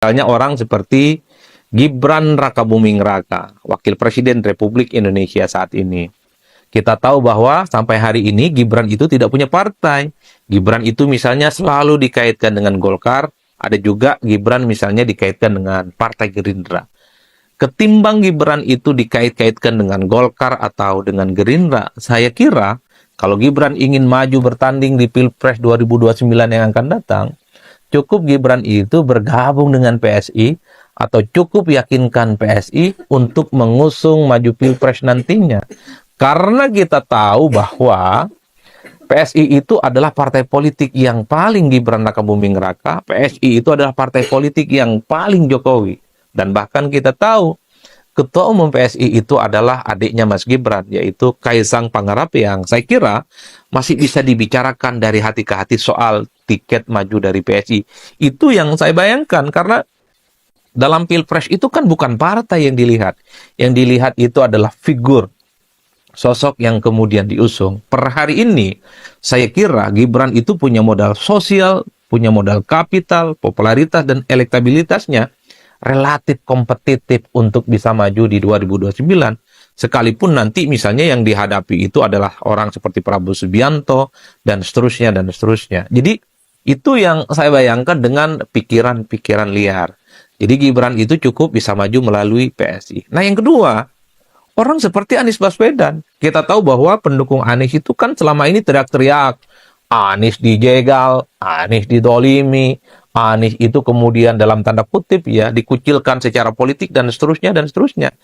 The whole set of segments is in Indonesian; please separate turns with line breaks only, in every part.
Misalnya orang seperti Gibran Rakabuming Raka, Wakil Presiden Republik Indonesia saat ini. Kita tahu bahwa sampai hari ini Gibran itu tidak punya partai. Gibran itu misalnya selalu dikaitkan dengan Golkar, ada juga Gibran misalnya dikaitkan dengan Partai Gerindra. Ketimbang Gibran itu dikait-kaitkan dengan Golkar atau dengan Gerindra, saya kira kalau Gibran ingin maju bertanding di Pilpres 2029 yang akan datang, cukup Gibran itu bergabung dengan PSI atau cukup yakinkan PSI untuk mengusung maju Pilpres nantinya. Karena kita tahu bahwa PSI itu adalah partai politik yang paling Gibran Rakabuming Raka, PSI itu adalah partai politik yang paling Jokowi. Dan bahkan kita tahu Ketua Umum PSI itu adalah adiknya Mas Gibran, yaitu Kaisang Pangarap, yang saya kira masih bisa dibicarakan dari hati ke hati soal tiket maju dari PSI. Itu yang saya bayangkan, karena dalam Pilpres itu kan bukan partai yang dilihat. Yang dilihat itu adalah figur, sosok yang kemudian diusung. Per hari ini, saya kira Gibran itu punya modal sosial, punya modal kapital, popularitas, dan elektabilitasnya relatif kompetitif untuk bisa maju di 2029. Sekalipun nanti misalnya yang dihadapi itu adalah orang seperti Prabowo Subianto, dan seterusnya, dan seterusnya. Jadi, itu yang saya bayangkan dengan pikiran-pikiran liar. Jadi Gibran itu cukup bisa maju melalui PSI. Nah, yang kedua, orang seperti Anies Baswedan. Kita tahu bahwa pendukung Anies itu kan selama ini teriak-teriak, Anies dijegal, Anies didolimi, Anies itu kemudian dalam tanda kutip ya dikucilkan secara politik dan seterusnya dan seterusnya.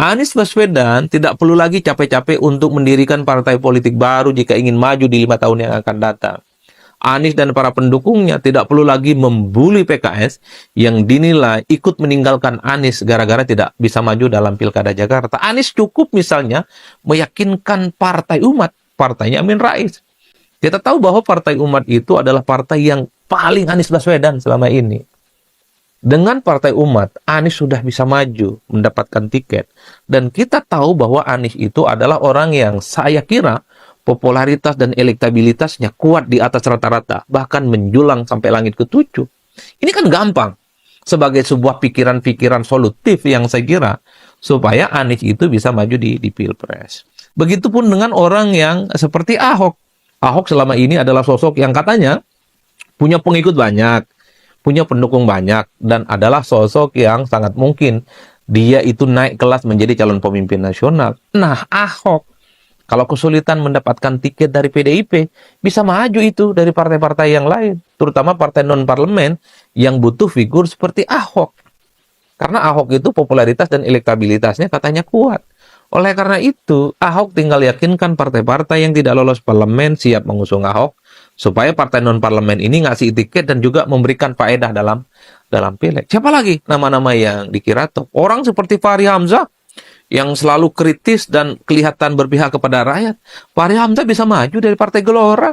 Anies Baswedan tidak perlu lagi capek-capek untuk mendirikan partai politik baru jika ingin maju di 5 tahun yang akan datang. Anies dan para pendukungnya tidak perlu lagi membuli PKS yang dinilai ikut meninggalkan Anies gara-gara tidak bisa maju dalam Pilkada Jakarta. Anies cukup misalnya meyakinkan Partai Umat, partainya Amin Rais. Kita tahu bahwa Partai Umat itu adalah partai yang paling Anies Baswedan selama ini. Dengan Partai Umat, Anies sudah bisa maju, mendapatkan tiket. Dan kita tahu bahwa Anies itu adalah orang yang saya kira popularitas dan elektabilitasnya kuat di atas rata-rata, bahkan menjulang sampai langit ketujuh. Ini kan gampang, sebagai sebuah pikiran-pikiran solutif yang saya kira, supaya Anies itu bisa maju di Pilpres. Begitupun dengan orang yang seperti Ahok. Ahok selama ini adalah sosok yang katanya punya pengikut banyak, punya pendukung banyak, dan adalah sosok yang sangat mungkin dia itu naik kelas menjadi calon pemimpin nasional. Nah, Ahok kalau kesulitan mendapatkan tiket dari PDIP, bisa maju itu dari partai-partai yang lain, terutama partai non-parlemen yang butuh figur seperti Ahok. Karena Ahok itu popularitas dan elektabilitasnya katanya kuat. Oleh karena itu, Ahok tinggal yakinkan partai-partai yang tidak lolos parlemen siap mengusung Ahok, supaya partai non-parlemen ini ngasih tiket dan juga memberikan faedah dalam pileg. Siapa lagi nama-nama yang dikira top? Orang seperti Fahri Hamzah, yang selalu kritis dan kelihatan berpihak kepada rakyat. Fahri Hamzah bisa maju dari Partai Gelora.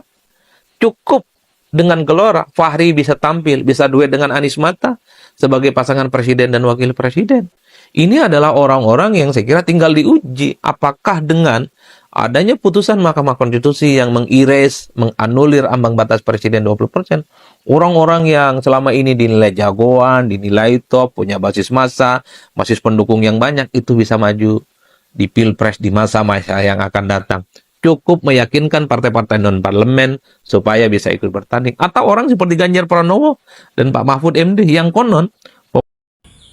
Cukup dengan Gelora, Fahri bisa tampil, bisa duet dengan Anies Mata sebagai pasangan presiden dan wakil presiden. Ini adalah orang-orang yang saya kira tinggal diuji apakah dengan adanya putusan Mahkamah Konstitusi yang menganulir ambang batas presiden 20%, orang-orang yang selama ini dinilai jagoan, dinilai top, punya basis massa, basis pendukung yang banyak, itu bisa maju di Pilpres di masa-masa yang akan datang. Cukup meyakinkan partai-partai non-parlemen supaya bisa ikut bertanding. Atau orang seperti Ganjar Pranowo dan Pak Mahfud MD yang konon.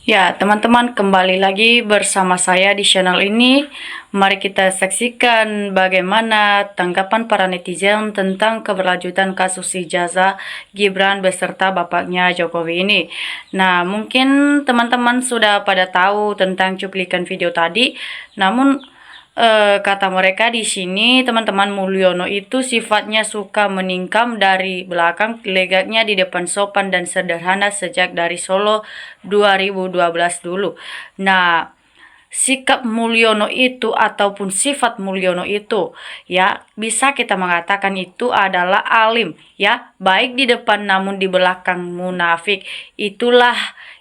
Ya, teman-teman, kembali lagi bersama saya di channel ini. Mari kita saksikan bagaimana tanggapan para netizen tentang keberlanjutan kasus ijazah Gibran beserta bapaknya Jokowi ini. Nah, mungkin teman-teman sudah pada tahu tentang cuplikan video tadi, namun kata mereka di sini, teman-teman, Mulyono itu sifatnya suka meningkam dari belakang, legatnya di depan sopan dan sederhana sejak dari Solo 2012 dulu. Nah, sikap Mulyono itu ataupun sifat Mulyono itu, ya bisa kita mengatakan itu adalah alim, ya baik di depan namun di belakang munafik. Itulah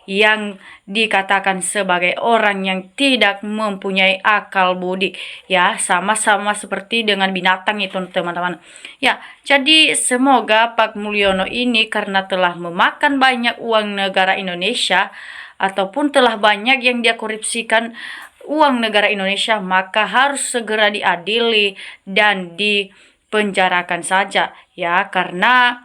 yang dikatakan sebagai orang yang tidak mempunyai akal budi, ya sama-sama seperti dengan binatang itu teman-teman. Ya, jadi semoga Pak Mulyono ini karena telah memakan banyak uang negara Indonesia ataupun telah banyak yang dia korupsikan uang negara Indonesia, maka harus segera diadili dan dipenjarakan saja, ya karena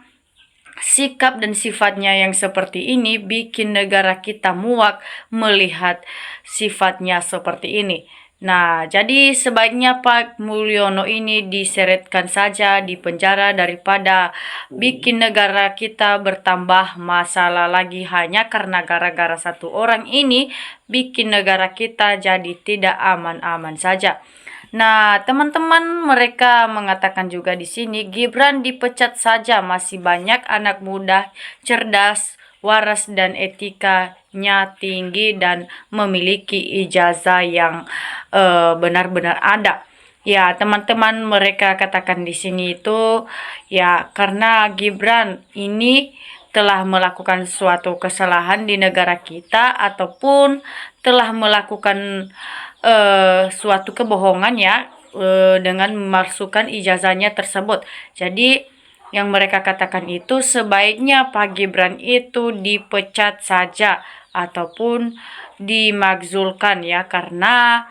sikap dan sifatnya yang seperti ini bikin negara kita muak melihat sifatnya seperti ini. Nah, jadi sebaiknya Pak Mulyono ini diseretkan saja di penjara daripada bikin negara kita bertambah masalah lagi hanya karena gara-gara satu orang ini bikin negara kita jadi tidak aman-aman saja. Nah, teman-teman mereka mengatakan juga di sini Gibran dipecat saja, masih banyak anak muda cerdas, waras dan etikanya tinggi dan memiliki ijazah yang benar-benar ada. Ya, teman-teman mereka katakan di sini itu ya karena Gibran ini telah melakukan suatu kesalahan di negara kita ataupun telah melakukan suatu kebohongan ya dengan memasukkan ijazahnya tersebut. Jadi yang mereka katakan itu sebaiknya Pak Gibran itu dipecat saja ataupun dimakzulkan ya karena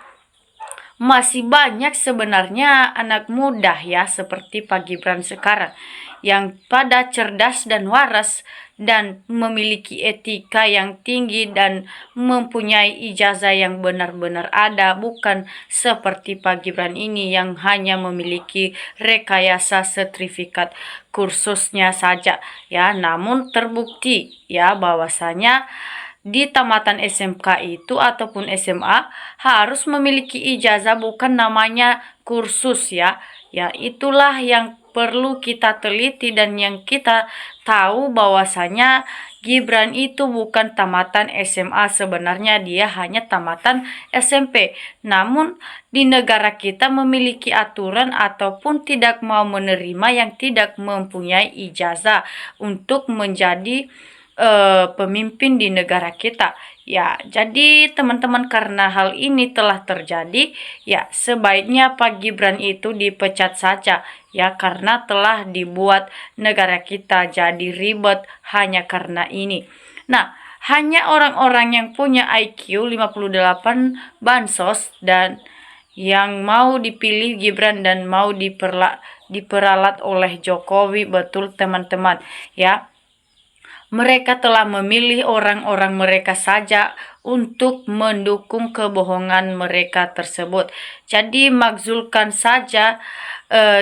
masih banyak sebenarnya anak muda ya seperti Pak Gibran sekarang yang pada cerdas dan waras dan memiliki etika yang tinggi dan mempunyai ijazah yang benar-benar ada, bukan seperti Pak Gibran ini yang hanya memiliki rekayasa sertifikat kursusnya saja ya, namun terbukti ya bahwasanya di tamatan SMK itu ataupun SMA harus memiliki ijazah, bukan namanya kursus ya. Ya, itulah yang perlu kita teliti dan yang kita tahu bahwasanya Gibran itu bukan tamatan SMA, sebenarnya dia hanya tamatan SMP. Namun di negara kita memiliki aturan ataupun tidak mau menerima yang tidak mempunyai ijazah untuk menjadi pemimpin di negara kita. Ya, jadi teman-teman karena hal ini telah terjadi, ya sebaiknya Pak Gibran itu dipecat saja ya karena telah dibuat negara kita jadi ribet hanya karena ini. Nah, hanya orang-orang yang punya IQ 58 bansos dan yang mau dipilih Gibran dan mau diperalat oleh Jokowi, betul teman-teman ya. Mereka telah memilih orang-orang mereka saja untuk mendukung kebohongan mereka tersebut. Jadi makzulkan saja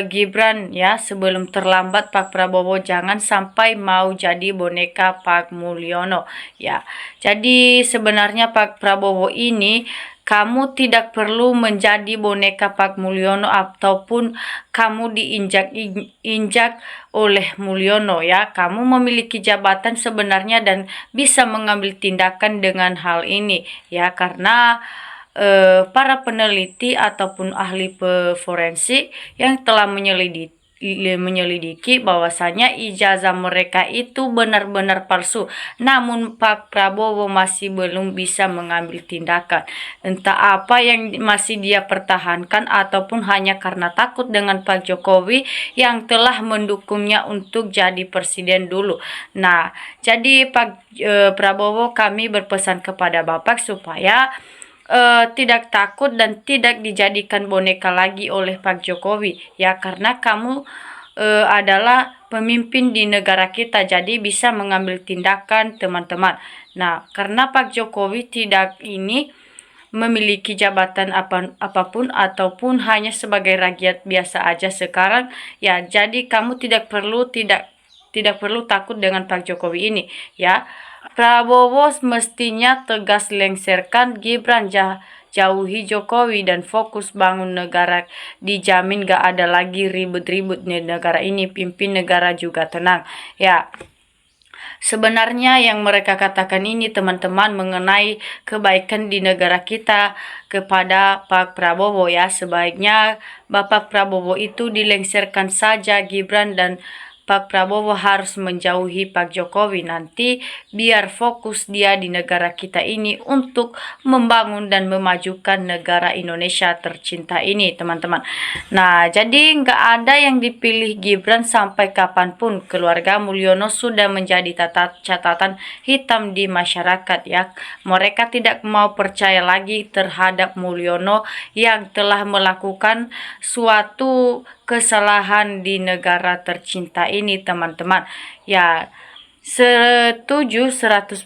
Gibran ya sebelum terlambat Pak Prabowo, jangan sampai mau jadi boneka Pak Mulyono ya. Jadi sebenarnya Pak Prabowo ini kamu tidak perlu menjadi boneka Pak Mulyono ataupun kamu diinjak-injak oleh Mulyono ya. Kamu memiliki jabatan sebenarnya dan bisa mengambil tindakan dengan hal ini ya karena para peneliti ataupun ahli forensik yang telah menyelidiki bahwasanya ijazah mereka itu benar-benar palsu. Namun Pak Prabowo masih belum bisa mengambil tindakan. Entah apa yang masih dia pertahankan ataupun hanya karena takut dengan Pak Jokowi yang telah mendukungnya untuk jadi presiden dulu. Nah, jadi Pak Prabowo, kami berpesan kepada Bapak supaya tidak takut dan tidak dijadikan boneka lagi oleh Pak Jokowi ya karena kamu adalah pemimpin di negara kita, jadi bisa mengambil tindakan teman-teman. Nah, karena Pak Jokowi tidak ini memiliki jabatan apapun ataupun hanya sebagai rakyat biasa aja sekarang ya, jadi kamu tidak perlu takut dengan Pak Jokowi ini ya. Prabowo mestinya tegas lengserkan Gibran, jauhi Jokowi dan fokus bangun negara, dijamin gak ada lagi ribut-ribut di negara ini, pimpin negara juga tenang ya. Sebenarnya yang mereka katakan ini teman-teman mengenai kebaikan di negara kita kepada Pak Prabowo ya. Sebaiknya Bapak Prabowo itu dilengsarkan saja Gibran dan Pak Prabowo harus menjauhi Pak Jokowi nanti biar fokus dia di negara kita ini untuk membangun dan memajukan negara Indonesia tercinta ini teman-teman. Nah jadi nggak ada yang dipilih Gibran sampai kapanpun. Keluarga Mulyono sudah menjadi catatan hitam di masyarakat ya. Mereka tidak mau percaya lagi terhadap Mulyono yang telah melakukan suatu kesalahan di negara tercinta ini teman-teman. Ya, setuju 100%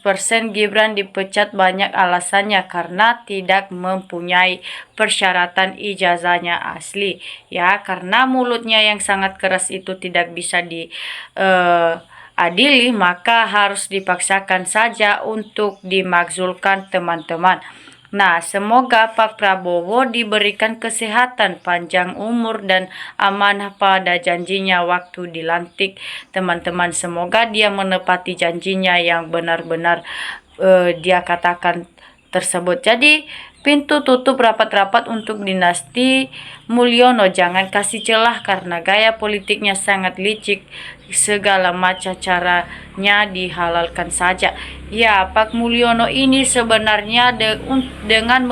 Gibran dipecat, banyak alasannya karena tidak mempunyai persyaratan ijazahnya asli. Ya, karena mulutnya yang sangat keras itu tidak bisa diadili, maka harus dipaksakan saja untuk dimakzulkan teman-teman. Nah, semoga Pak Prabowo diberikan kesehatan, panjang umur, dan amanah pada janjinya waktu dilantik. Teman-teman, semoga dia menepati janjinya yang benar-benar dia katakan tersebut. Jadi, pintu tutup rapat-rapat untuk dinasti Mulyono. Jangan kasih celah karena gaya politiknya sangat licik. Segala macam caranya dihalalkan saja. Ya, Pak Mulyono ini sebenarnya dengan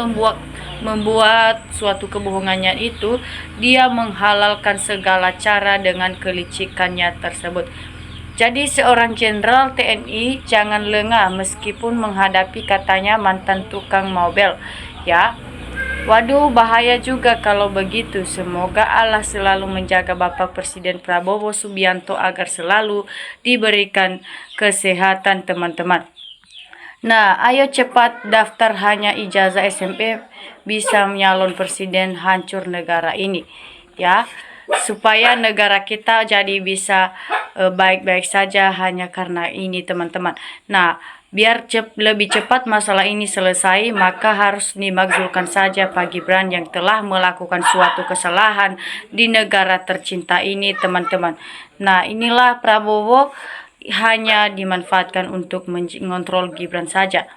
membuat suatu kebohongannya itu, dia menghalalkan segala cara dengan kelicikannya tersebut. Jadi seorang jenderal TNI jangan lengah meskipun menghadapi katanya mantan tukang mobil. Ya, waduh bahaya juga kalau begitu. Semoga Allah selalu menjaga Bapak Presiden Prabowo Subianto agar selalu diberikan kesehatan teman-teman. Nah, ayo cepat daftar, hanya ijazah SMP bisa menyalon presiden, hancur negara ini. Ya, supaya negara kita jadi bisa baik-baik saja hanya karena ini teman-teman. Nah, biar lebih cepat masalah ini selesai, maka harus dimakzulkan saja Pak Gibran yang telah melakukan suatu kesalahan di negara tercinta ini teman-teman. Nah, inilah Prabowo hanya dimanfaatkan untuk mengontrol Gibran saja.